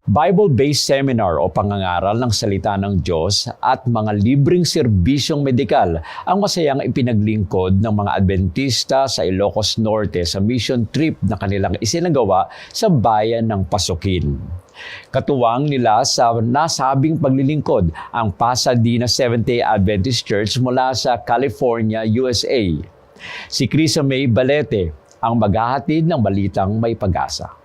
Bible-based seminar o pangangaral ng salita ng Diyos at mga libreng serbisyong medikal ang masayang ipinaglingkod ng mga Adventista sa Ilocos Norte sa mission trip na kanilang isinagawa sa bayan ng Pasukin. Katuwang nila sa nasabing paglilingkod ang Pasadena Seventh-day Adventist Church mula sa California, USA. Si Krisa May Balete ang maghahatid ng balitang may pag-asa.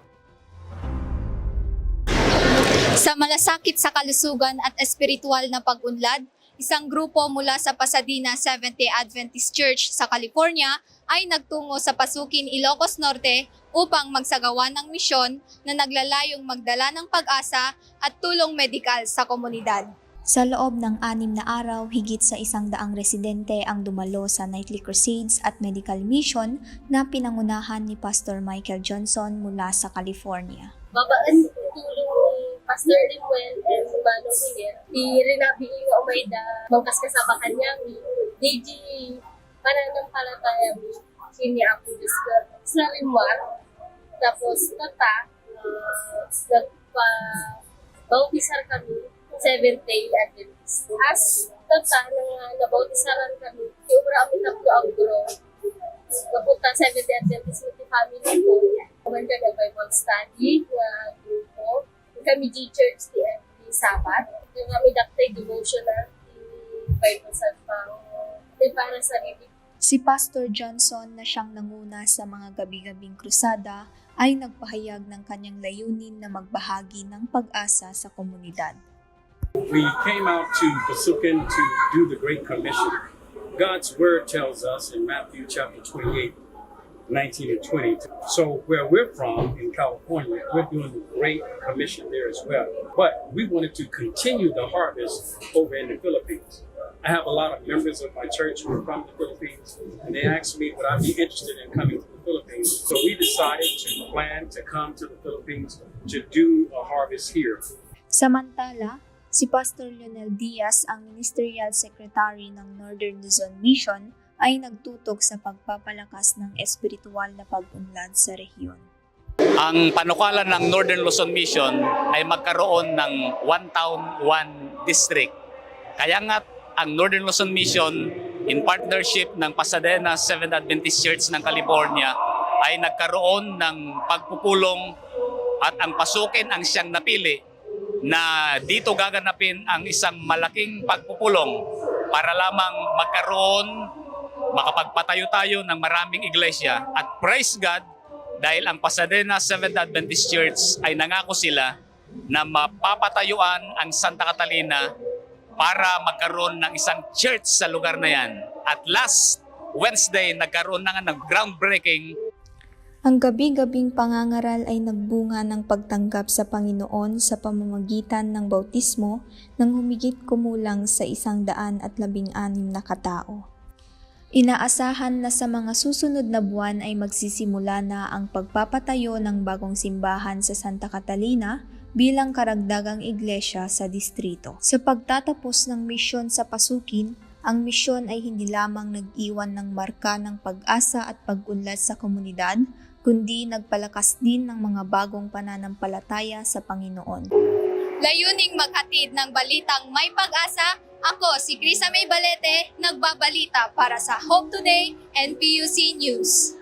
Sa malasakit sa kalusugan at espiritual na pag-unlad, isang grupo mula sa Pasadena Seventh-day Adventist Church sa California ay nagtungo sa Pasukin, Ilocos Norte upang magsagawa ng misyon na naglalayong magdala ng pag-asa at tulong medikal sa komunidad. Sa loob ng 6 na araw, higit sa 100 residente ang dumalo sa nightly crusades at medical mission na pinangunahan ni Pastor Michael Johnson mula sa California. Babaan tulong ni Pastor Limuel and Manong Miguel, di Renabi nga umayda, mangkas kasama kanya, DJ pananampalataya mi, kini ako discuss sa Rimar, tapos tata, nagpa-bautisar kami, Seventh-day Adventist. As tata, nabautisaran kami, iubra kami tapos ang guro, kapunta Seventh-day Adventist with the family ko, kumanda na Bible study, na grupo, kami G-Church di every Sabat, kami daktay devotional, Bible sa pang, para sa sarili. Si Pastor Johnson na siyang nanguna sa mga gabi-gabing krusada ay nagpahayag ng kanyang layunin na magbahagi ng pag-asa sa komunidad. We came out to Pasukin to do the Great Commission. God's Word tells us in Matthew chapter 28, 19 and 20. So where we're from in California, we're doing the Great Commission there as well. But we wanted to continue the harvest over in the Philippines. I have a lot of members of my church who are from the Philippines, and they asked me would I be interested in coming to the Philippines. So we decided to plan to come to the Philippines to do a harvest here. Samantala, si Pastor Lionel Diaz, ang Ministerial Secretary ng Northern Luzon Mission, ay nagtutok sa pagpapalakas ng espiritual na pag-unlad sa rehiyon. Ang panukalan ng Northern Luzon Mission ay magkaroon ng one town, one district. Kaya nga ang Northern Luzon Mission in partnership ng Pasadena Seventh Adventist Church ng California ay nagkaroon ng pagpupulong at ang Pasukin ang siyang napili na dito gaganapin ang isang malaking pagpupulong para lamang makapagpatayo tayo ng maraming iglesia. At praise God, dahil ang Pasadena Seventh Adventist Church ay nangako sila na mapapatayuan ang Santa Catalina para magkaroon ng isang church sa lugar na yan. At last Wednesday, nagkaroon na ng groundbreaking. Ang gabi-gabing pangangaral ay nagbunga ng pagtanggap sa Panginoon sa pamamagitan ng bautismo ng humigit kumulang sa 116 na katao. Inaasahan na sa mga susunod na buwan ay magsisimula na ang pagpapatayo ng bagong simbahan sa Santa Catalina bilang karagdagang iglesia sa distrito. Sa pagtatapos ng misyon sa Pasukin, ang misyon ay hindi lamang nag-iwan ng marka ng pag-asa at pag-unlad sa komunidad, kundi nagpalakas din ng mga bagong pananampalataya sa Panginoon. Layuning maghatid ng balitang may pag-asa, ako si Krisa May Balete, nagbabalita para sa Hope Today and PUC News.